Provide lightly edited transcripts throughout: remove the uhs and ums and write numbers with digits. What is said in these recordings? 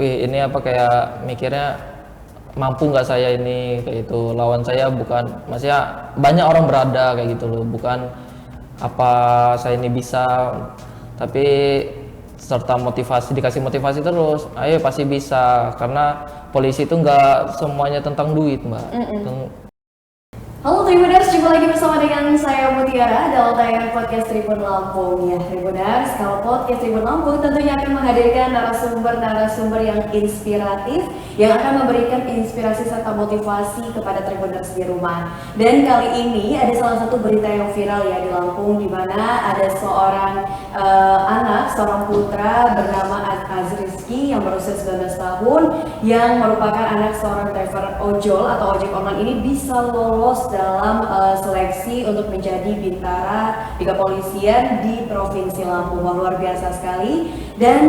wih ini apa kayak mikirnya mampu nggak saya ini kayak gitu, lawan saya bukan, maksudnya banyak orang berada kayak gitu loh, bukan apa saya ini bisa, tapi serta motivasi, dikasih motivasi terus, ayo pasti bisa, karena polisi itu nggak semuanya tentang duit mbak. Halo Tribuners, jumpa lagi bersama dengan saya Mutiara dalam tayangan podcast Tribun Lampung. Ya Tribuners, kalau podcast Tribun Lampung tentunya akan menghadirkan narasumber-narasumber yang inspiratif yang akan memberikan inspirasi serta motivasi kepada Tribuners di rumah. Dan kali ini ada salah satu berita yang viral ya di Lampung, di mana ada seorang seorang putra bernama Rizky yang berusia 19 tahun yang merupakan anak seorang driver ojol atau ojek online ini bisa lolos dalam seleksi untuk menjadi bintara di kepolisian di Provinsi Lampung. Wah, luar biasa sekali. Dan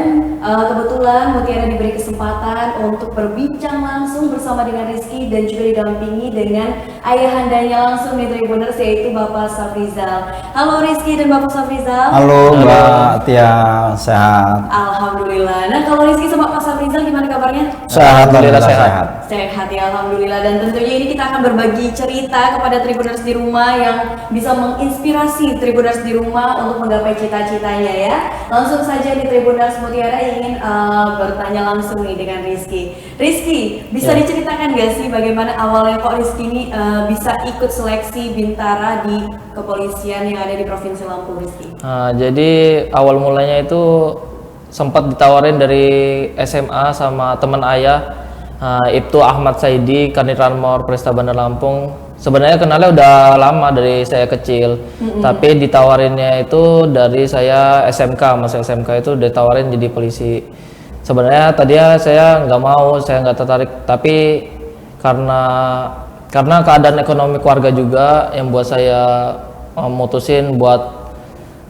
kebetulan Mutiara diberi kesempatan untuk berbincang langsung bersama dengan Rizky dan juga didampingi dengan ayahandanya langsung di Tribuners, yaitu Bapak Safrizal. Halo Rizky dan Bapak Safrizal. Halo Mbak Tia, sehat? Alhamdulillah. Nah kalau Rizky sama Pak Safrizal gimana kabarnya? Sehat, alhamdulillah sehat. Sehat ya, alhamdulillah. Dan tentunya ini kita akan berbagi cerita kepada Tribuners di rumah yang bisa menginspirasi Tribuners di rumah untuk menggapai cita-citanya ya. Langsung saja di Tribuners Mutiara ingin bertanya langsung nih dengan Rizky. Rizky, bisa diceritakan gak sih bagaimana awalnya kok Rizky ini bisa ikut seleksi bintara di kepolisian yang ada di Provinsi Lampung, Rizky? Jadi awal mulanya itu sempat ditawarin dari SMA sama teman ayah, Ibtu Ahmad Saidi, Kanit Ranmor Presta Bandar Lampung. Sebenarnya kenalnya udah lama dari saya kecil, tapi ditawarinnya itu dari saya SMK, masa SMK itu ditawarin jadi polisi. Sebenarnya tadinya saya nggak mau, saya nggak tertarik, tapi karena keadaan ekonomi keluarga juga yang buat saya mutusin buat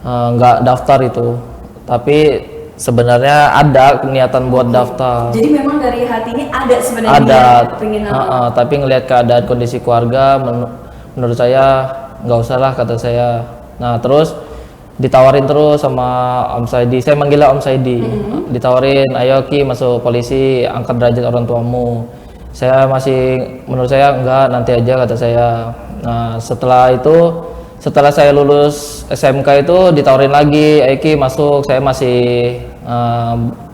nggak daftar itu. Tapi sebenarnya ada niatan buat daftar. Jadi memang dari hati ini ada sebenarnya. Ada, pengen tapi ngelihat keadaan kondisi keluarga, menurut saya nggak usah lah kata saya. Nah terus ditawarin terus sama Om Saidi, saya manggilnya Om Saidi, ditawarin, ayo Ki masuk polisi, angkat derajat orang tuamu. Saya masih, menurut saya enggak, nanti aja kata saya. Nah setelah saya lulus SMK itu ditawarin lagi, Aiki masuk, saya masih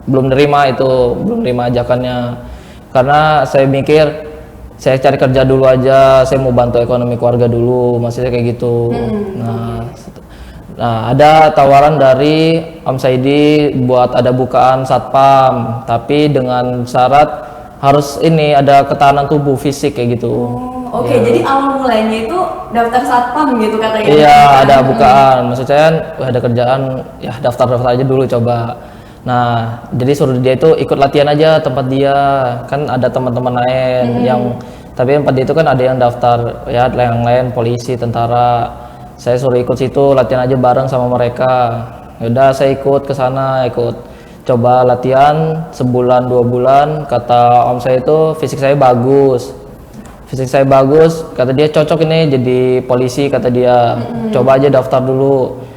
belum nerima ajakannya, karena saya mikir saya cari kerja dulu aja, saya mau bantu ekonomi keluarga dulu, maksudnya kayak gitu. Nah ada tawaran dari Om Saidi buat ada bukaan satpam, tapi dengan syarat harus ini ada ketahanan tubuh fisik kayak gitu. Oke, jadi awal mulanya itu daftar satpam gitu katanya. Iya, ada bukaan. Maksud saya ada kerjaan, ya daftar aja dulu coba. Nah, jadi suruh dia itu ikut latihan aja tempat dia. Kan ada teman-teman lain yang, tapi tempat dia itu kan ada yang daftar, ya yang lain polisi, tentara. Saya suruh ikut situ, latihan aja bareng sama mereka. Yaudah saya ikut ke sana, ikut coba latihan sebulan 2 bulan. Kata om saya itu fisik saya bagus, kata dia cocok ini jadi polisi, kata dia. Coba aja daftar dulu.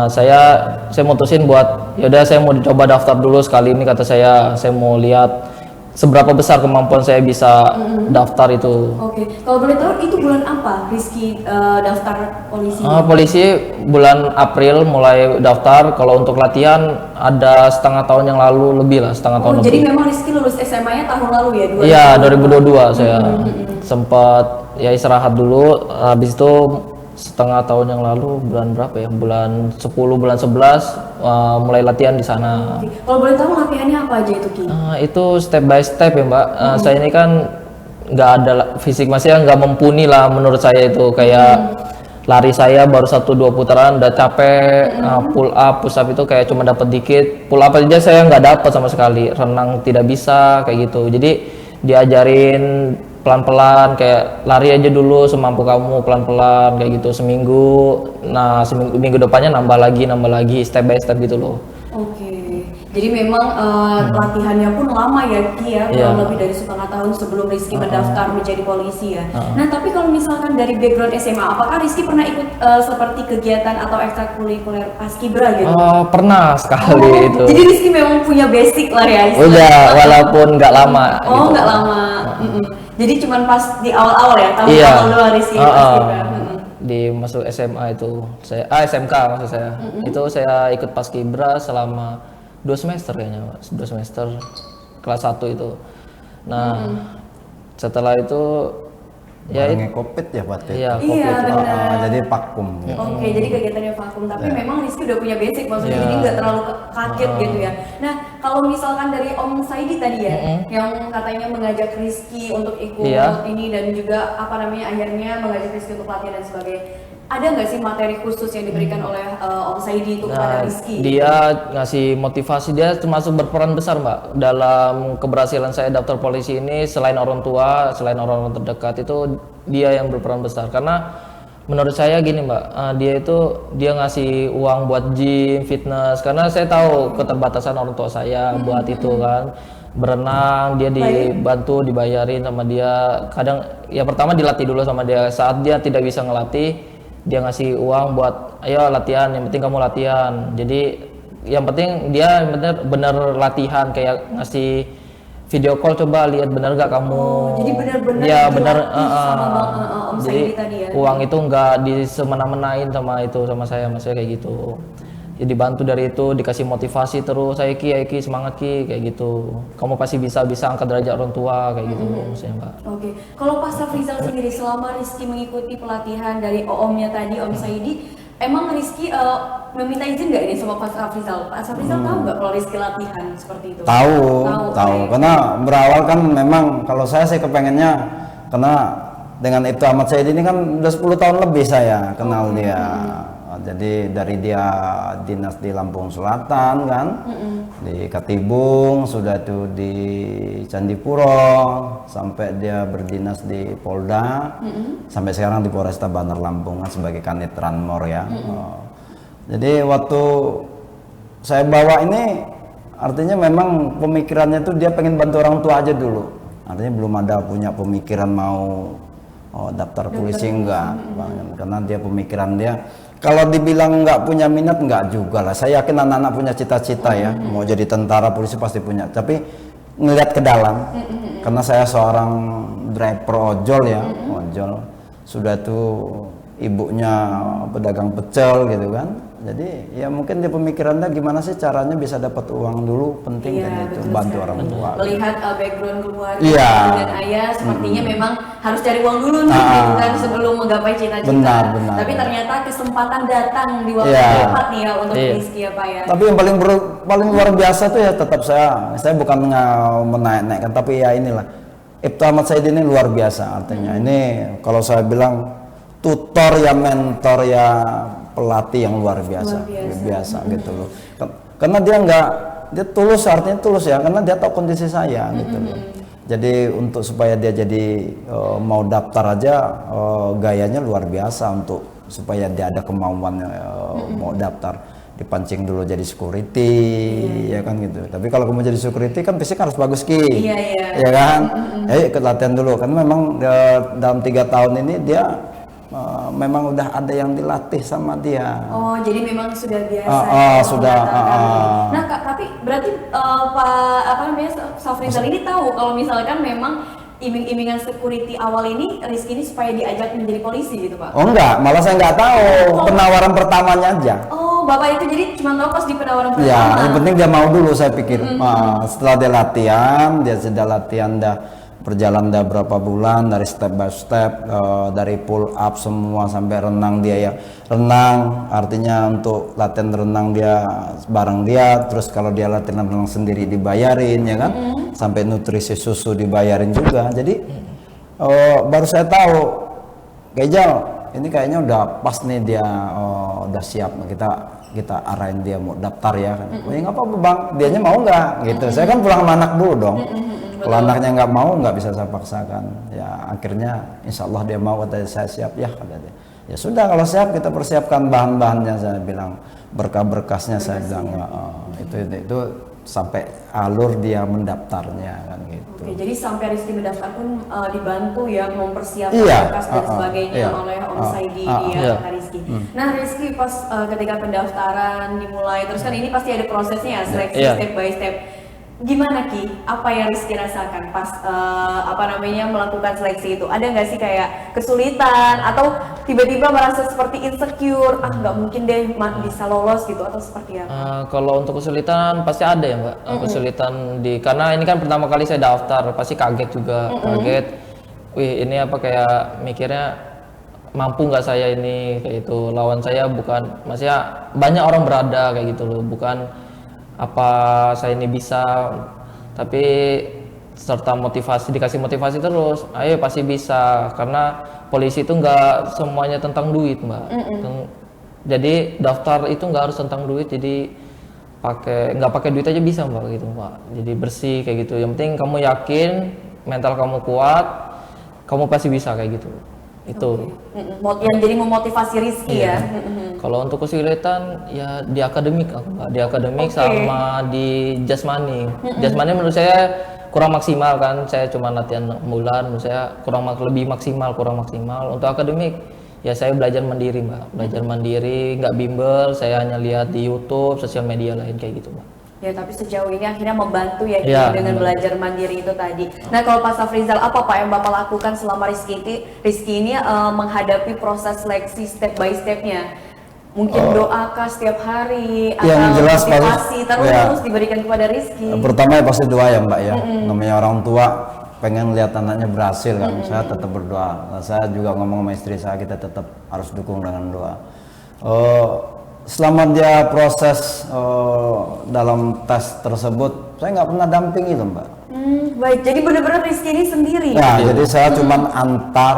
Saya mutusin buat yaudah saya mau coba daftar dulu sekali ini, kata saya mau lihat seberapa besar kemampuan saya bisa daftar itu. Oke, kalau boleh tahu itu bulan apa Rizky daftar polisi? Polisi bulan April mulai daftar. Kalau untuk latihan ada setengah tahun yang lalu, lebih lah, setengah tahun jadi lebih. memang Rizky lulus SMA-nya tahun lalu ya? Iya, 2022 saya sempat ya istirahat dulu, habis itu setengah tahun yang lalu, bulan berapa ya, bulan 10, bulan 11 mulai latihan di sana. Kalau boleh tahu latihannya apa aja itu Ki? Itu step by step ya Mbak. Saya ini kan nggak ada fisik, maksudnya nggak mumpuni lah menurut saya itu, kayak lari saya baru 1-2 putaran udah capek, pull up, push up itu kayak cuma dapat dikit, pull up aja saya nggak dapat sama sekali, renang tidak bisa kayak gitu. Jadi diajarin pelan-pelan, kayak lari aja dulu semampu kamu, pelan-pelan kayak gitu seminggu. Nah minggu depannya nambah lagi step by step gitu loh. Oke. Jadi memang latihannya pun lama ya Ki ya, kurang lebih dari setengah tahun sebelum Rizky mendaftar menjadi polisi ya. Nah tapi kalau misalkan dari background SMA, apakah Rizky pernah ikut seperti kegiatan atau ekstrakurikuler paskibra gitu? Pernah sekali itu. Jadi Rizky memang punya basic lah ya. Udah, walaupun nggak lama. Oh nggak lama. Jadi cuman pas di awal-awal ya, tahun-tahun doang Rizky paskibra. Di masuk SMA itu saya SMK maksud saya. Itu saya ikut paskibra selama 2 semester kayaknya, 2 semester kelas 1 itu. Nah, setelah itu ya Covid ya berarti. Iya benar. Jadi vakum. Oke, jadi kegiatannya vakum. Tapi memang Rizky udah punya basic maksudnya, jadi nggak terlalu kaget gitu ya. Nah, kalau misalkan dari Om Saidi tadi ya, yang katanya mengajak Rizky untuk ikut ini dan juga akhirnya mengajak Rizky untuk latihan dan sebagainya. Ada nggak sih materi khusus yang diberikan oleh Om Saidi itu kepada Rizky? Dia ngasih motivasi, dia termasuk berperan besar Mbak dalam keberhasilan saya daftar polisi ini. Selain orang tua, selain orang-orang terdekat, itu dia yang berperan besar. Karena menurut saya gini Mbak, dia ngasih uang buat gym, fitness. Karena saya tahu keterbatasan orang tua saya buat itu kan. Berenang, dia dibantu, dibayarin sama dia. Kadang ya pertama dilatih dulu sama dia. Saat dia tidak bisa ngelatih, dia ngasih uang buat ayo latihan, yang penting kamu latihan. Jadi yang penting dia bener latihan, kayak ngasih video call, coba lihat bener gak kamu. Jadi bener-bener ya bener sama Om jadi Saidi tadi ya. uang itu nggak disemena-menain sama saya maksudnya kayak gitu. Jadi dibantu dari itu, dikasih motivasi terus, ayo Ki semangat Ki, kayak gitu. Kamu pasti bisa angkat derajat orang tua, kayak gitu maksudnya Mbak. Oke, kalau Pak Safrizal sendiri selama Rizky mengikuti pelatihan dari Om-nya tadi, Om Saidi, emang Rizky meminta izin nggak ini sama Pak Safrizal? Pak Safrizal tahu nggak kalau Rizky latihan seperti itu? Tahu. Karena berawal kan memang kalau saya sih kepengennya, karena dengan Ibtu Ahmad Saidi ini kan udah 10 tahun lebih saya kenal dia. Jadi dari dia dinas di Lampung Selatan kan, di Katibung, sudah itu di Candipuro, sampai dia berdinas di Polda, sampai sekarang di Polresta Bandar Lampung kan sebagai Kanit Ranmor ya. Jadi waktu saya bawa ini, artinya memang pemikirannya tuh dia pengen bantu orang tua aja dulu. Artinya belum ada punya pemikiran mau daftar polisi enggak, karena dia pemikiran dia. Kalau dibilang nggak punya minat, nggak juga lah. Saya yakin anak-anak punya cita-cita ya, mau jadi tentara, polisi pasti punya. Tapi ngelihat ke dalam, karena saya seorang driver ojol ya, ojol. Sudah tuh ibunya pedagang pecel gitu kan. Jadi ya mungkin dia pemikirannya gimana sih caranya bisa dapat uang dulu, penting kan itu, bantu orang tua. Melihat background keluarga dan ayah, sepertinya memang harus cari uang dulu nih, gitu kan, sebelum menggapai cita-cita. Tapi ternyata kesempatan datang di waktu yang tepat nih ya untuk Rizky ya Pak ya. Tapi yang paling luar biasa tuh ya tetap saya bukan menaik-naikkan, tapi ya inilah Ibtu Ahmad Saidi ini luar biasa artinya. Ini kalau saya bilang tutor ya, mentor ya, pelatih yang luar biasa gitu loh. Karena dia tulus, artinya tulus ya, karena dia tahu kondisi saya gitu loh. Jadi untuk supaya dia jadi mau daftar aja, gayanya luar biasa untuk supaya dia ada kemauan mau daftar. Dipancing dulu jadi security, ya kan gitu. Tapi kalau kamu jadi security kan fisik harus bagus Ki, ya kan. Ikut latihan dulu, karena memang dalam 3 tahun ini dia memang udah ada yang dilatih sama dia. Oh, jadi memang sudah biasa. Sudah. Nah, tapi berarti Pak Safrizal ini tahu kalau misalkan memang iming-imingan security awal ini Rizky ini supaya diajak menjadi polisi gitu Pak? Oh enggak, malah saya nggak tahu penawaran pertamanya aja. Oh, Bapak itu jadi cuma tahu pas di penawaran pertama. Ya, yang penting dia mau dulu saya pikir. Setelah dia sudah latihan berjalan dah berapa bulan, dari step by step, dari pull up semua sampai renang dia ya. Renang artinya untuk latihan renang dia bareng dia, terus kalau dia latihan renang sendiri dibayarin ya kan, sampai nutrisi susu dibayarin juga. Jadi baru saya tahu, Kejal ini kayaknya udah pas nih dia, udah siap, kita arahin dia mau daftar ya kan. Oh ya nggak apa-apa Bang, dianya mau nggak gitu. Saya kan pulang sama anak dulu dong. Kalau anaknya nggak mau, nggak bisa saya paksakan. Ya akhirnya insya Allah dia mau, kata saya siap ya, kata dia. Ya sudah, kalau siap kita persiapkan bahan-bahannya, saya bilang berkas-berkasnya, saya bilang itu sampai alur dia mendaftarnya kan gitu. Oke, jadi sampai Rizky mendaftar pun dibantu ya mempersiapkan Iya, berkas dan sebagainya iya. oleh Om Saidi iya. ya, Kak Rizky. Nah Rizky pas ketika pendaftaran dimulai, terus kan ini pasti ada prosesnya ya, seleksi Iya. step by step. Gimana Ki? Apa yang Rizky rasakan pas melakukan seleksi itu? Ada nggak sih kayak kesulitan atau tiba-tiba merasa seperti insecure? Nggak mungkin deh bisa lolos gitu atau seperti apa? Kalau untuk kesulitan pasti ada ya Mbak. Kesulitan karena ini kan pertama kali saya daftar, pasti kaget juga. Kaget, wih ini apa kayak mikirnya mampu nggak saya ini kayak itu. Lawan saya bukan, maksudnya banyak orang berada kayak gitu loh, bukan apa saya ini bisa, tapi serta motivasi, dikasih motivasi terus, ayo pasti bisa, karena polisi itu nggak semuanya tentang duit Mbak. Jadi daftar itu nggak harus tentang duit, jadi nggak pakai duit aja bisa Mbak gitu Mbak. Jadi bersih kayak gitu, yang penting kamu yakin, mental kamu kuat, kamu pasti bisa kayak gitu. Itu Yang jadi memotivasi Rizky ya. kalau untuk kesulitan ya di akademik Mbak, di akademik sama di jasmani. Jasmani menurut saya kurang maksimal kan, saya cuma latihan 6 bulan, menurut saya kurang maksimal. Untuk akademik ya saya belajar mandiri Mbak, belajar mandiri, nggak bimbel, saya hanya lihat di YouTube, sosial media lain kayak gitu Mbak. Ya, tapi sejauh ini akhirnya membantu ya Iya, dengan belajar mandiri itu tadi. Nah, kalau Pak Safrizal, apa Pak yang Bapak lakukan selama Rizky ini menghadapi proses seleksi step by stepnya? Mungkin doa kah setiap hari Yang atau jelas motivasi ya, terus diberikan kepada Rizky? pertama ya pasti doa ya Mbak ya. Namanya orang tua pengen lihat anaknya berhasil kan, saya tetap berdoa. Nah, saya juga ngomong sama istri saya, kita tetap harus dukung dengan doa. Selama dia proses dalam tes tersebut, saya nggak pernah dampingi loh Mbak. Baik, jadi benar-benar Rizky ini sendiri. Ya, jadi saya cuman antar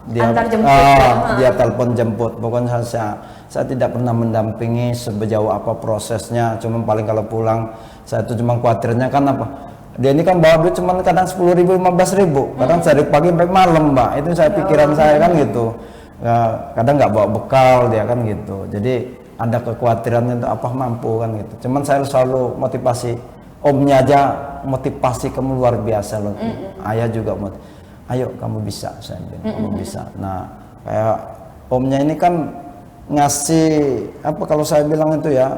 jemput ya. dia telepon jemput. Pokoknya saya tidak pernah mendampingi sejauh apa prosesnya. Cuma paling kalau pulang, saya itu cuma khawatirnya kan apa? Dia ini kan bawa duit cuma kadang 10.000, 15.000, kadang dari pagi sampai malam Mbak. Itu saya pikiran saya kan gitu. Ya, kadang nggak bawa bekal dia kan gitu. Jadi ada kekhawatiran itu apa mampu kan gitu. Cuman saya selalu motivasi, omnya aja motivasi kamu luar biasa loh. Ayah juga ayo kamu bisa, saya bilang kamu bisa. Nah kayak omnya ini kan ngasih apa kalau saya bilang itu ya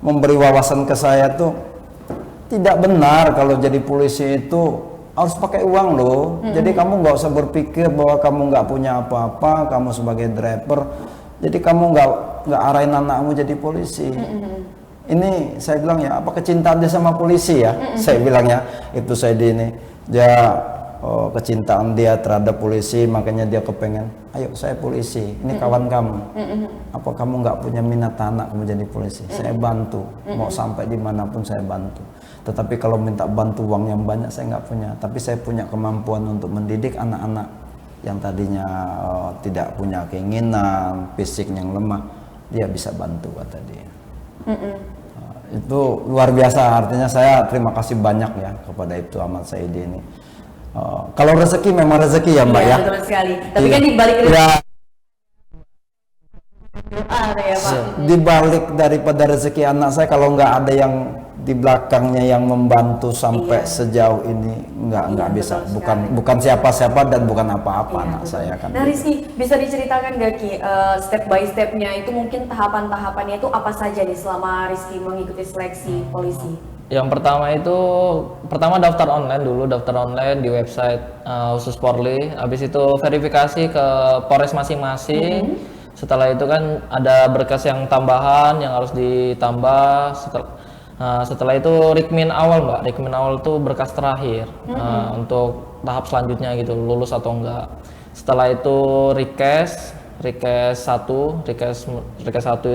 memberi wawasan ke saya tuh tidak benar kalau jadi polisi itu harus pakai uang loh. Jadi kamu nggak usah berpikir bahwa kamu nggak punya apa-apa, kamu sebagai driver. Jadi kamu nggak arahin anakmu jadi polisi. Ini saya bilang ya apa kecintaan dia sama polisi ya. Saya bilang ya itu saya di ini dia kecintaan dia terhadap polisi, makanya dia kepengen ayo saya polisi, ini kawan kamu. Apa kamu nggak punya minat anak kamu jadi polisi? Saya bantu, mau sampai dimanapun saya bantu. Tetapi kalau minta bantu uang yang banyak saya nggak punya. Tapi saya punya kemampuan untuk mendidik anak-anak yang tadinya tidak punya keinginan, fisik yang lemah, dia bisa bantu kata dia. Itu luar biasa, artinya saya terima kasih banyak ya kepada Ibtu Ahmad Saidi ini. Kalau rezeki memang rezeki ya Mbak ya. Betul sekali. Tapi kan dibalik ya, doa ya Pak. di balik daripada rezeki anak saya, kalau nggak ada yang di belakangnya yang membantu sampai sejauh ini nggak bisa. Bukan siapa-siapa dan bukan apa-apa anak saya kan. Nah Rizky, bisa diceritakan nggak Ki step by stepnya itu, mungkin tahapan-tahapannya itu apa saja nih selama Rizky mengikuti seleksi polisi? Yang pertama daftar online di website khusus Polri. Habis itu verifikasi ke Polres masing-masing. Setelah itu kan ada berkas yang tambahan yang harus ditambah. Setelah itu Rikmin awal Mbak, Rikmin awal itu berkas terakhir untuk tahap selanjutnya gitu, lulus atau enggak. Setelah itu Rikes 1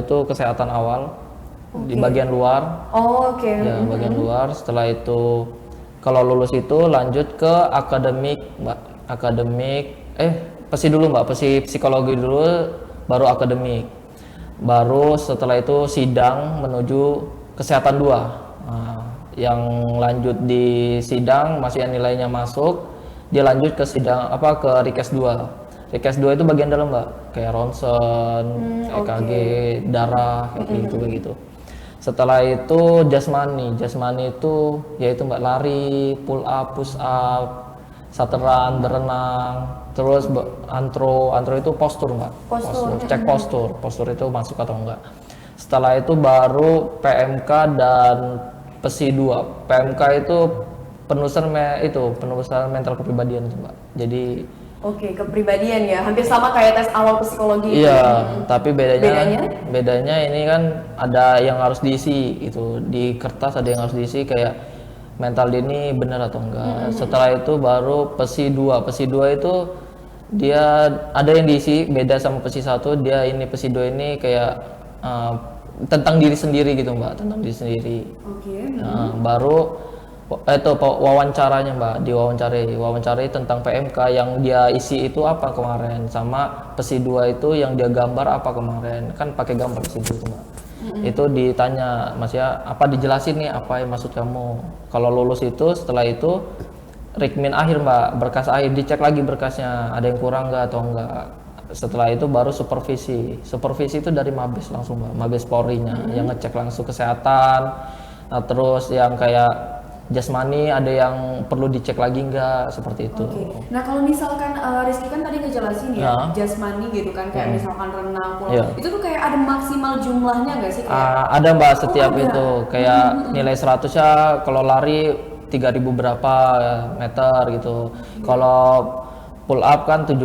itu kesehatan awal di bagian luar. Ya, bagian luar. Setelah itu kalau lulus itu lanjut ke akademik Mbak, pesi dulu Mbak, psikologi dulu baru akademik. Baru setelah itu sidang menuju kesehatan 2. Yang lanjut di sidang masih yang nilainya masuk, dia lanjut ke sidang ke Rikes 2. Rikes 2 itu bagian dalam Mbak, kayak ronsen, EKG, darah, kayak gitu begitu. Setelah itu jasmani itu yaitu mbak lari, pull up, push up, sateran, berenang, terus antro itu postur mbak, cek postur itu masuk atau enggak. Setelah itu baru PMK dan PSI 2. PMK itu penelusuran mental kepribadian mbak. Jadi Oke, kepribadian ya, hampir sama kayak tes awal psikologi. Iya, tapi bedanya ini kan ada yang harus diisi itu di kertas, ada yang harus diisi kayak mental dia ini benar atau enggak. Setelah itu baru PSI 2. PSI 2 itu dia ada yang diisi beda sama PSI 1. Dia ini PSI 2 ini kayak tentang diri sendiri gitu mbak, tentang diri sendiri. Baru itu wawancaranya mbak, diwawancarai tentang PMK yang dia isi itu apa kemarin, sama PSI 2 itu yang dia gambar apa kemarin, kan pakai gambar di situ mbak. Itu ditanya Mas ya, apa dijelasin nih apa yang maksud kamu. Kalau lulus itu setelah itu rikmin akhir mbak, berkas akhir, dicek lagi berkasnya ada yang kurang nggak atau enggak. Setelah itu baru supervisi itu dari Mabes langsung mbak, Mabes Polri-nya yang ngecek langsung kesehatan. Nah terus yang kayak jasmani ada yang perlu dicek lagi nggak, seperti itu. Nah kalau misalkan Rizky kan tadi ngejelasin ya, jasmani gitu kan, kayak misalkan renang, itu tuh kayak ada maksimal jumlahnya nggak sih? Ada mbak, setiap itu kayak nilai 100 ya, kalau lari 3000 berapa meter gitu. Kalau pull up kan 17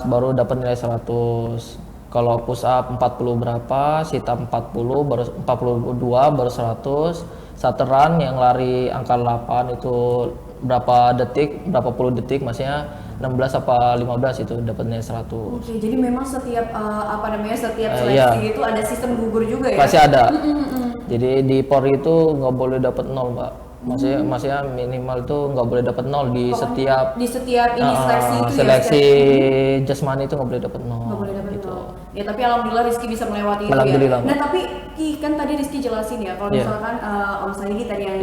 baru dapat nilai 100. Kalau push up 40 berapa, sit up 40 baru 42 baru 100. Sateran yang lari angka 8 itu berapa puluh detik, maksudnya 16 apa 15 itu dapat nilai 100. Oke, jadi memang setiap seleksi itu ada sistem gugur juga ya? Pasti ada. Jadi di Polri itu nggak boleh dapat 0 mbak. Maksudnya minimal itu nggak boleh dapat 0 di setiap ini seleksi itu seleksi jasmani itu nggak boleh dapat 0. Nggak boleh dapat gitu. 0. Ya tapi alhamdulillah Rizky bisa melewati itu ya. Nah tapi kan tadi Rizky jelasin ya, kalau misalkan Om Saidi tadi yang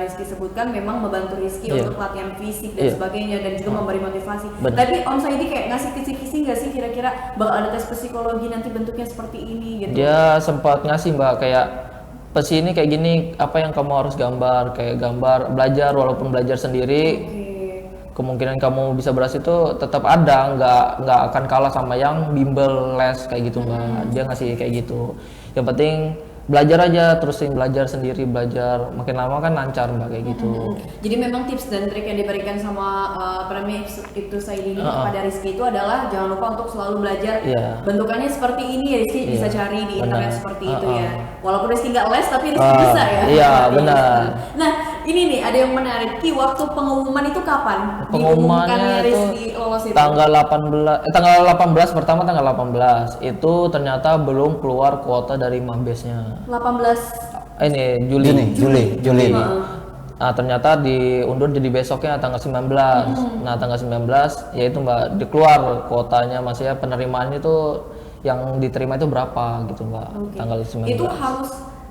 Rizky sebutkan memang membantu Rizky untuk latihan fisik dan sebagainya, dan juga memberi motivasi. Tapi Om Saidi kayak ngasih kisi-kisi nggak sih kira-kira bakal ada tes psikologi nanti bentuknya seperti ini gitu? Dia sempat ngasih mbak, kayak PSI ini kayak gini, apa yang kamu harus gambar, kayak gambar belajar, walaupun belajar sendiri kemungkinan kamu bisa berhasil itu tetap ada, nggak akan kalah sama yang bimbel les kayak gitu mbak. Dia ngasih kayak gitu, yang penting belajar aja, terusin belajar sendiri, belajar makin lama kan lancar mbak kayak gitu. Jadi memang tips dan trik yang diberikan sama Ibtu Saidi ini kepada Rizky itu adalah jangan lupa untuk selalu belajar. Bentukannya seperti ini, Rizky bisa cari di internet seperti itu ya. Walaupun Rizky nggak les tapi Rizky bisa ya. Iya benar. Nah ini nih ada yang menarik, Ki, waktu pengumuman itu kapan? Pengumumannya Rizky lolos itu? Tanggal 18 pertama tanggal 18 itu ternyata belum keluar kuota dari Mabesnya. 18 ini Juli. Nah, ternyata diundur jadi besoknya tanggal 19. Nah, tanggal 19 yaitu Mbak dikeluar kuotanya, maksudnya penerimaan itu yang diterima itu berapa gitu Mbak. Tanggal 19.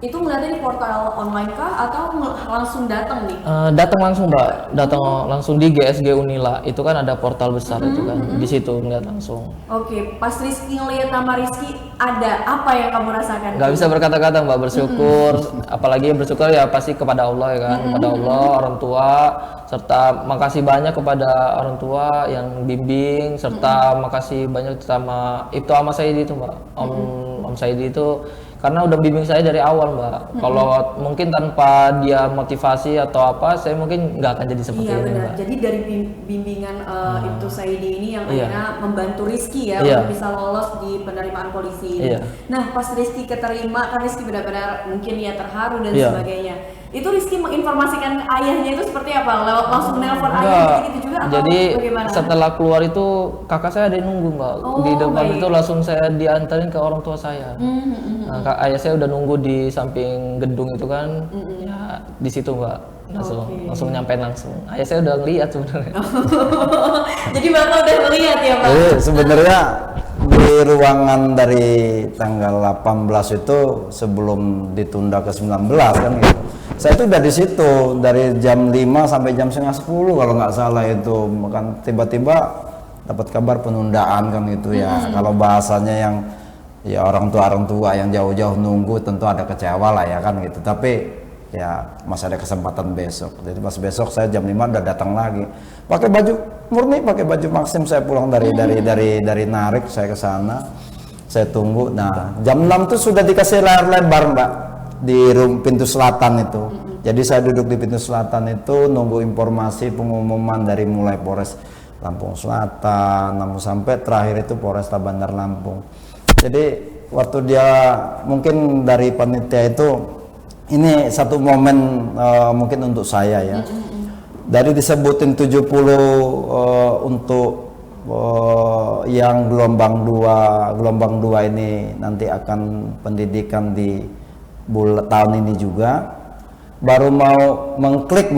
Itu ngeliatnya di portal online kah atau langsung datang nih? Datang langsung Mbak, langsung di GSG Unila. Itu kan ada portal besar itu kan, di situ ngeliat langsung. Oke, pas Rizky ngeliat nama Rizky, ada apa yang kamu rasakan? Gak bisa berkata-kata Mbak, bersyukur. Apalagi bersyukur ya pasti kepada Allah ya kan, kepada Allah, orang tua, serta makasih banyak kepada orang tua yang bimbing, serta makasih banyak sama Ibtu sama Saidi itu Mbak. Om Saidi itu karena udah bimbing saya dari awal Mbak. Kalau mungkin tanpa dia motivasi atau apa, saya mungkin nggak akan jadi seperti ini. Iya benar. Mbak. Jadi dari bimbingan Ibtu Saidi ini yang akhirnya membantu Rizky ya untuk bisa lolos di penerimaan polisi ini. Nah pas Rizky keterima, kan Rizky benar-benar mungkin ya terharu dan sebagainya. Itu Rizky menginformasikan ayahnya itu seperti apa? Lewat langsung menelpon ayah gitu juga atau jadi bagaimana? Setelah keluar itu kakak saya ada yang nunggu Mbak. Di depan itu langsung saya diantarin ke orang tua saya. Nah, ayah saya udah nunggu di samping gedung itu kan, ya di situ Mbak. Langsung nyampein langsung. Ayah saya udah ngeliat sebenarnya. Jadi Bapak udah ngeliat ya Pak? Sebenarnya di ruangan dari tanggal 18 itu sebelum ditunda ke 19 kan gitu. Saya itu udah di situ dari jam 5 sampai jam setengah 10 kalau nggak salah itu, kan tiba-tiba dapat kabar penundaan kan gitu ya. Kalau bahasanya yang ya orang tua yang jauh-jauh nunggu tentu ada kecewa lah ya kan gitu, tapi ya masih ada kesempatan besok. Jadi pas besok saya jam 5 udah datang lagi pakai baju murni, pakai baju Maxim. Saya pulang dari Narik, saya ke sana, saya tunggu. Nah jam 6 tuh sudah dikasih layar lebar mbak di pintu selatan itu. Jadi saya duduk di pintu selatan itu nunggu informasi pengumuman dari mulai Polres Lampung Selatan sampai terakhir itu Polresta Bandar Lampung. Jadi waktu dia mungkin dari panitia itu, ini satu momen mungkin untuk saya ya. Dari disebutin 70 untuk yang gelombang 2 ini nanti akan pendidikan di tahun ini juga. Baru mau mengklik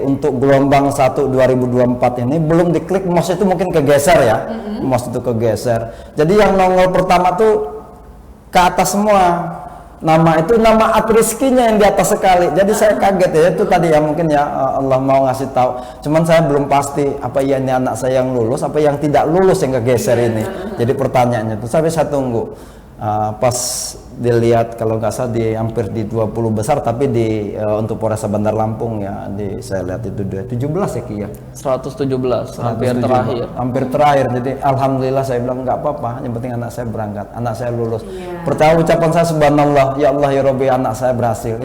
untuk gelombang 1 2024 ini belum diklik, mouse itu mungkin kegeser ya. Mouse itu kegeser. Jadi yang nongol pertama tuh ke atas semua. Nama Aprizkinya yang di atas sekali. Jadi saya kaget ya, itu tadi ya mungkin ya Allah mau ngasih tahu. Cuman saya belum pasti apa ya ini anak saya yang lulus, apa yang tidak lulus yang kegeser ini. Jadi pertanyaannya tuh sampai saya tunggu. Pas dilihat kalau nggak salah hampir di 20 besar, tapi untuk Polresta Bandar Lampung ya saya lihat itu 17 ya Ki ya. 117 hampir terakhir. Jadi alhamdulillah saya bilang nggak apa-apa, yang penting anak saya berangkat, anak saya lulus. Percaya ucapan saya subhanallah, ya Allah ya Rabbi, anak saya berhasil.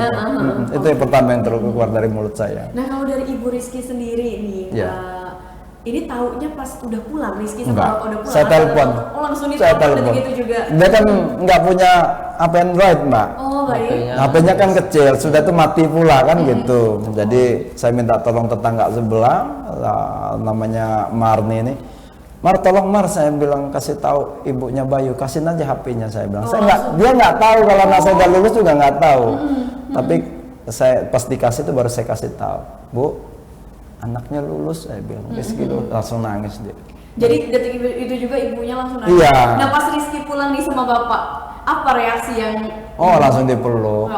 Itu yang pertama yang keluar dari mulut saya. Nah kalau dari Ibu Rizky sendiri nih, ini taunya pas udah pulang Rizky sama Bapak udah pulang? Saya telepon. Oh langsung ditelepon gitu juga? Dia kan nggak punya HP Android mbak. Oh baik. HP-nya kan kecil, sudah tuh mati pula kan gitu. Jadi saya minta tolong tetangga sebelah, namanya Marni ini. Mar tolong Mar, saya bilang kasih tahu ibunya Bayu, kasihin aja HP-nya, saya bilang. Dia nggak tahu kalau anak saya udah lulus juga nggak tahu. Tapi saya pas dikasih itu baru saya kasih tahu, Bu, anaknya lulus, saya bilang. Rizky langsung nangis dia. Jadi detik itu juga ibunya langsung nangis. Iya. Nah pas Rizky pulang nih sama Bapak, apa reaksi yang? Langsung dipeluk.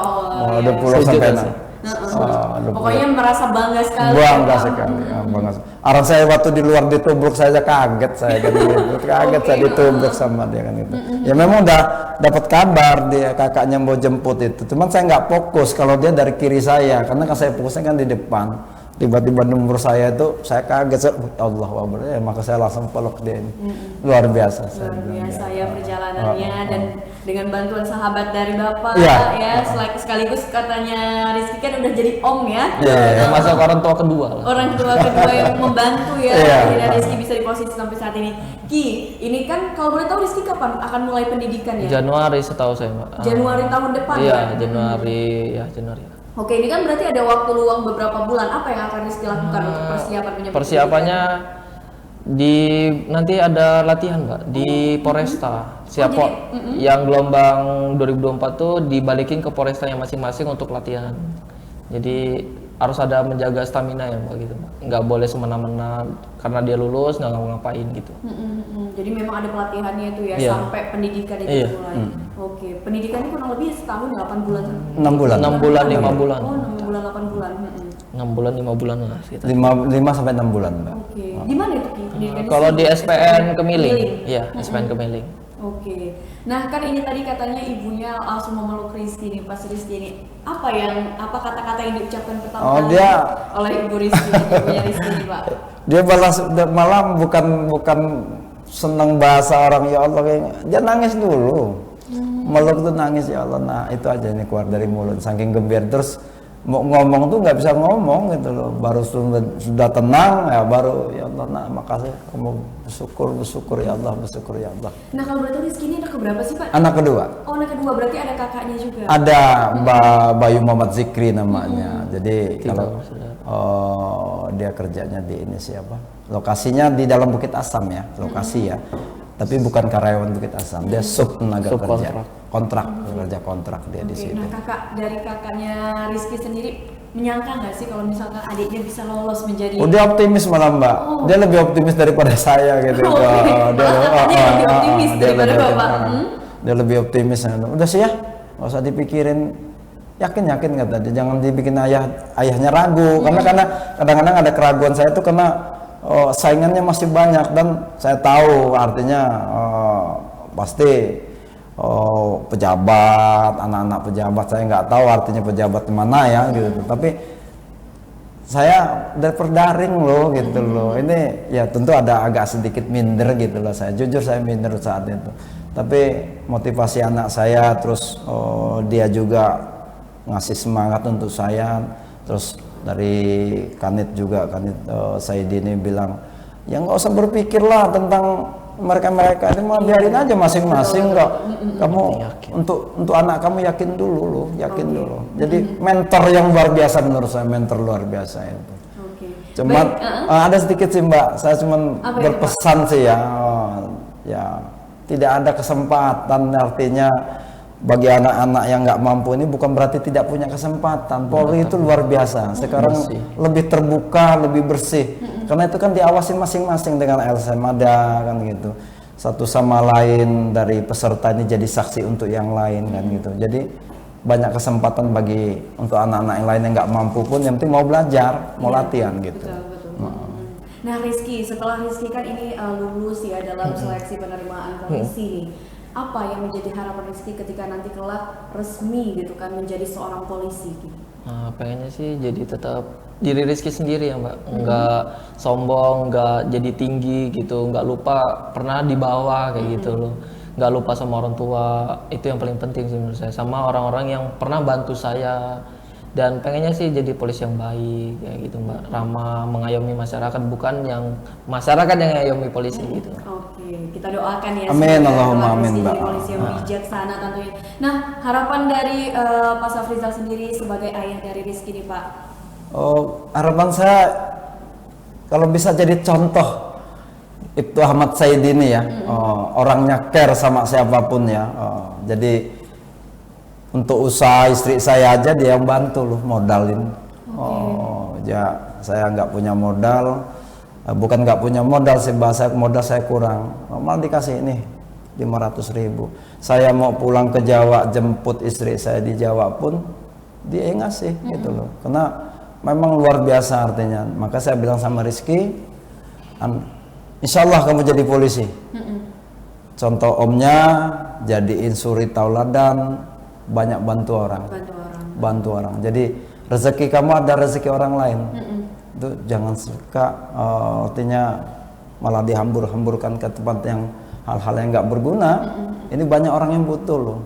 Dipeluk sampai pokoknya merasa bangga sekali. Bangga sekali, bangga. Orang saya waktu di luar ditubruk saya kaget, saya kan gitu. Kaget saya ditubruk sama dia kan itu. Ya memang udah dapat kabar dia kakaknya mau jemput itu. Cuman saya nggak fokus kalau dia dari kiri saya, karena kan saya fokusnya kan di depan. Tiba-tiba nomor saya itu saya kaget, Allah Akbar, ya maka saya langsung peluk dia ini. Luar biasa. Luar biasa ya perjalanannya dan dengan bantuan sahabat dari Bapak sekaligus katanya Rizky kan udah jadi om ya. Masuk orang tua kedua lah. Orang tua kedua yang membantu ya akhirnya Rizky bisa di posisi sampai saat ini. Ki, ini kan kalau boleh tahu Rizky kapan akan mulai pendidikan ya? Januari setahu saya Mbak. Januari tahun depan Iya, kan? Januari. Oke, ini kan berarti ada waktu luang beberapa bulan. Apa yang akan Rizky lakukan untuk persiapan menyambut persiapannya nanti ada latihan Mbak di Polresta. Yang gelombang 2024 tuh dibalikin ke Polrestanya masing-masing untuk latihan. Jadi harus ada menjaga stamina ya Mbak gitu Mbak. Nggak boleh semena-mena karena dia lulus nggak ngapain gitu. Jadi memang ada pelatihannya itu ya sampai pendidikan itu mulai. Oke, pendidikannya kurang lebih setahun 8 bulan. 6 bulan. 6 bulan 5 bulan. Oh 6 bulan 8 bulan. 6 bulan 5 bulan lah sekitar. 5 sampai 6 bulan Mbak. Oke. Di mana itu pendidikannya? Kalau di SPN Kemiling. Iya, SPN Kemiling. Oke. Nah kan ini tadi katanya ibunya langsung memeluk Rizky nih, pas Rizky ini apa kata-kata yang diucapkan pertama kali oleh Ibu Rizky, ibunya Rizky nih Pak? Dia malah bukan senang bahasa orang ya Allah, dia nangis dulu. Meluk tuh nangis ya Allah. Nah itu aja ini keluar dari mulut saking gembira. Terus mau ngomong tuh nggak bisa ngomong gitu loh, baru sudah tenang ya baru ya Allah, nah makasih kamu bersyukur ya Allah, bersyukur ya Allah. Nah kalau berarti Rizky ini anak keberapa sih Pak? Anak kedua. Oh anak kedua, berarti ada kakaknya juga? Ada Bayu Muhammad Zikri namanya. Jadi kalau dia kerjanya di ini siapa? Lokasinya di dalam Bukit Asam ya, lokasi ya. Tapi bukan karyawan Bukit Asam, dia tenaga kerja, kontrak dia di situ. Nah dari kakaknya Rizky sendiri menyangka nggak sih kalau misalkan adiknya bisa lolos menjadi? Dia optimis malah Mbak, dia lebih optimis daripada saya gitu. Dia lebih optimis daripada Bapak. Dia lebih optimis. Udah sih ya, nggak usah dipikirin. Yakin kata dia, jangan dibikin ayahnya ragu. Karena kadang-kadang ada keraguan saya tuh karena saingannya masih banyak dan saya tahu artinya pasti pejabat, anak-anak pejabat. Saya nggak tahu artinya pejabat di mana ya gitu. Tapi saya daring loh gitu loh. Ini ya tentu ada agak sedikit minder gitu loh. Saya jujur saya minder saat itu. Tapi motivasi anak saya, terus dia juga ngasih semangat untuk saya. Terus dari Kanit juga, Kanit Saidi ini bilang, ya nggak usah berpikirlah tentang mereka ini, mah biarin aja masing-masing kok. Kamu untuk anak kamu yakin dulu loh, yakin dulu. Jadi mentor yang luar biasa menurut saya, mentor luar biasa itu. Cuman ada sedikit sih Mbak, saya cuman berpesan sih ya, ya tidak ada kesempatan, artinya bagi anak-anak yang nggak mampu ini bukan berarti tidak punya kesempatan. Polri itu luar biasa. Sekarang lebih terbuka, lebih bersih. Karena itu kan diawasi masing-masing dengan LSM ada kan gitu. Satu sama lain dari peserta ini jadi saksi untuk yang lain kan gitu. Jadi banyak kesempatan bagi untuk anak-anak yang lain yang nggak mampu pun yang penting mau belajar, mau latihan gitu. Betul. Nah Rizky, setelah Rizky kan ini lulus ya dalam seleksi penerimaan polisi nih. Apa yang menjadi harapan Rizky ketika nanti kelak resmi gitu kan menjadi seorang polisi gitu? Pengennya sih jadi tetap diri Rizky sendiri ya Mbak, nggak sombong, nggak jadi tinggi gitu, nggak lupa pernah di bawah kayak gitu loh, nggak lupa sama orang tua, itu yang paling penting sih menurut saya, sama orang-orang yang pernah bantu saya. Dan pengennya sih jadi polisi yang baik kayak gitu Mbak, ramah, mengayomi masyarakat, bukan yang masyarakat yang mengayomi polisi gitu. Oke, kita doakan ya. Amin, Allahumma amin Mbak. Polisi yang bijaksana tentunya. Nah, harapan dari Pak Safrizal sendiri sebagai ayah dari Rizky nih Pak. Harapan saya kalau bisa jadi contoh Ibtu Ahmad Saidi ini ya, orangnya care sama siapapun ya. Jadi untuk usaha istri saya aja dia yang bantu loh, modalin. Ya saya nggak punya modal, bukan nggak punya modal sih, bahasa modal saya kurang, malah dikasih ini 500.000. Saya mau pulang ke Jawa jemput istri saya di Jawa pun dia yang ngasih gitu loh, karena memang luar biasa artinya. Maka saya bilang sama Rizky, insya Allah kamu jadi polisi. Contoh omnya jadiin suri tauladan, banyak bantu orang. Jadi rezeki kamu ada rezeki orang lain. Itu jangan suka artinya malah dihambur-hamburkan ke tempat yang hal-hal yang nggak berguna. Ini banyak orang yang butuh loh.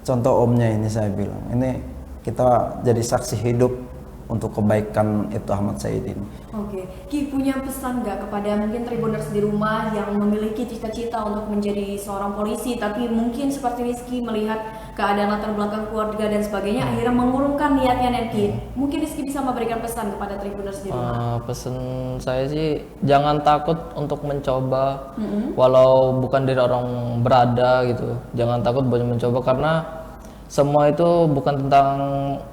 Contoh omnya ini saya bilang, ini kita jadi saksi hidup untuk kebaikan Ibtu Ahmad Saidi ini. Oke, Ki punya pesan nggak kepada mungkin Tribuners di rumah yang memiliki cita-cita untuk menjadi seorang polisi, tapi mungkin seperti Rizky melihat keadaan latar belakang keluarga dan sebagainya, akhirnya mengurungkan niatnya Ki. Mungkin Rizky bisa memberikan pesan kepada Tribuners di rumah. Pesan saya sih jangan takut untuk mencoba, walau bukan dari orang berada gitu. Jangan takut buat mencoba, karena semua itu bukan tentang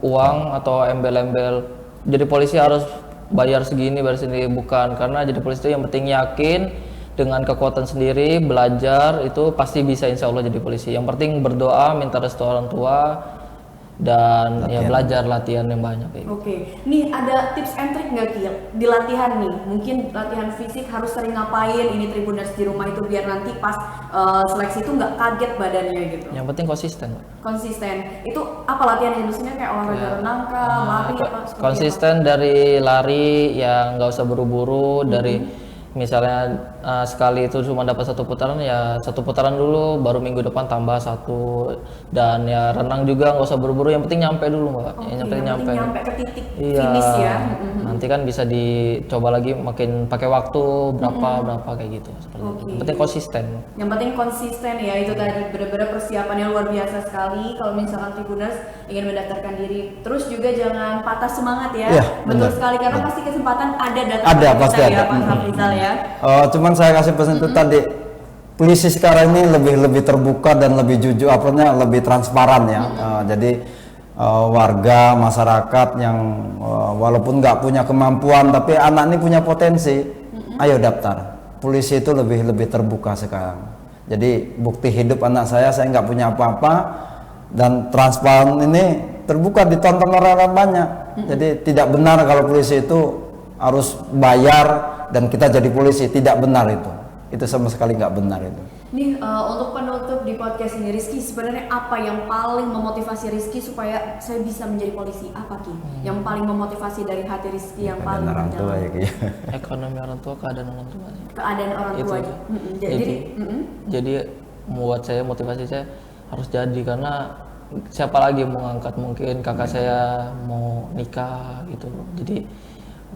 uang atau embel-embel. Jadi polisi harus bayar segini, bukan. Karena jadi polisi itu yang penting yakin dengan kekuatan sendiri, belajar itu pasti bisa, insya Allah jadi polisi. Yang penting berdoa, minta restu orang tua, dan ya belajar latihan yang banyak. Oke, nih ada tips and trick nggak Ki di latihan nih? Mungkin latihan fisik harus sering ngapain? Ini Tribuners di rumah itu biar nanti pas seleksi itu nggak kaget badannya gitu. Yang penting konsisten. Konsisten. Itu apa latihannya? Maksudnya kayak olahraga renang kah, lari apa? Konsisten dari lari yang nggak usah buru-buru, dari misalnya sekali itu cuma dapat 1 putaran, ya 1 putaran dulu, baru minggu depan tambah 1. Dan ya renang juga nggak usah buru-buru, yang penting nyampe dulu Mbak. Yang penting nyampe ke titik iya, finish ya. Nanti kan bisa dicoba lagi, makin pakai waktu berapa kayak gitu. Yang penting konsisten. Yang penting konsisten ya, itu tadi benar-benar persiapan yang luar biasa sekali kalau misalkan Tribuners ingin mendaftarkan diri. Terus juga jangan patah semangat ya. Betul sekali, karena pasti kesempatan ada pasti ada. Ya Pak Safrizal ya. Cuman saya kasih pesan itu tadi, polisi sekarang ini lebih terbuka dan lebih jujur, lebih transparan ya. Jadi warga masyarakat yang walaupun nggak punya kemampuan tapi anak ini punya potensi, ayo daftar. Polisi itu lebih terbuka sekarang. Jadi bukti hidup anak saya nggak punya apa-apa, dan transparan ini terbuka, ditonton orang banyak. Jadi tidak benar kalau polisi itu harus bayar dan kita jadi polisi, tidak benar itu sama sekali nggak benar itu. Nih untuk penutup di podcast ini, Rizky, sebenarnya apa yang paling memotivasi Rizky supaya saya bisa menjadi polisi? Apa Ki? Yang paling memotivasi dari hati Rizky yang paling Keadaan orang tua ya Ki. Ekonomi orang tua, keadaan orang tua sih. keadaan orang Itu tuanya. aja. Jadi, Jadi membuat saya motivasi saya harus jadi, karena siapa lagi yang mau ngangkat, mungkin kakak saya mau nikah gitu. Jadi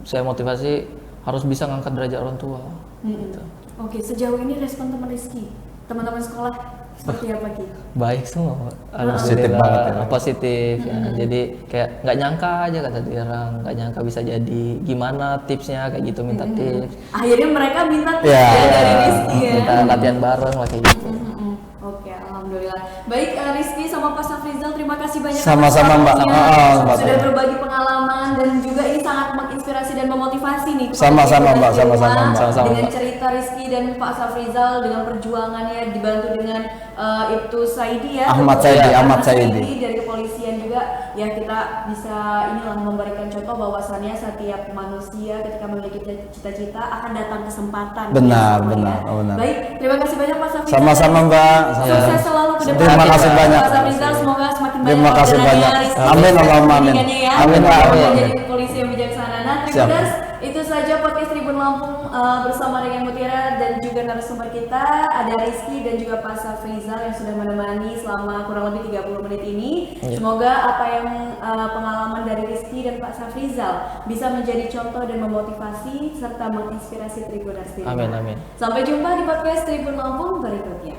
saya motivasi harus bisa ngangkat derajat orang tua. Gitu. Oke, sejauh ini respon teman Rizky, teman-teman sekolah seperti apa Ki? Baik semua, Positif alhamdulillah, banget ya. positif ya. Jadi kayak nggak nyangka aja kata dia, orang nggak nyangka bisa jadi, gimana tipsnya kayak gitu, minta tips, Akhirnya mereka minta tips Ya. ya dari Rizky ya. minta latihan bareng lah kayak gitu. Oke, alhamdulillah. Baik, Rizky sama Pak Safrizal, terima kasih banyak Sama-sama, atas Mbak. waktunya. Mbak. Sudah berbagi pengalaman dan juga ini sangat menginspirasi dan memotivasi nih. kepada Sama-sama, kita Mbak. di Sama-sama, rumah. Mbak. Sama-sama, Dengan Mbak. cerita Rizky dan Pak Safrizal dengan perjuangannya dibantu dengan Ibtu Saidi ya. Ahmad Dokter Saidi, Ahmad Ahmad Saidi. dari kepolisian juga ya, kita bisa inilah memberikan contoh bahwasannya setiap manusia ketika memiliki cita-cita akan datang kesempatan. Benar, Ya, benar, ya. oh, benar. Baik, terima kasih banyak Pak Safrizal. Sama-sama, Mbak. Sukses selalu ke depan. Terima kasih banyak. Pak Safrizal, semoga semakin banyak Terima kasih orderannya, banyak. Rizky. Amin, Allahumma amin. Pendidikannya ya. Amin, Pak. Semoga Amin. menjadi polisi yang bijaksana. Nah, Siap. Tribuners, itu saja podcast Tribun Lampung bersama dengan Mutiara dan juga narasumber kita ada Rizky dan juga Pak Safrizal yang sudah menemani selama kurang lebih 30 menit ini. Semoga apa yang pengalaman dari Rizky dan Pak Safrizal bisa menjadi contoh dan memotivasi serta menginspirasi Tribuners. Amin, amin. Sampai jumpa di podcast Tribun Lampung berikutnya.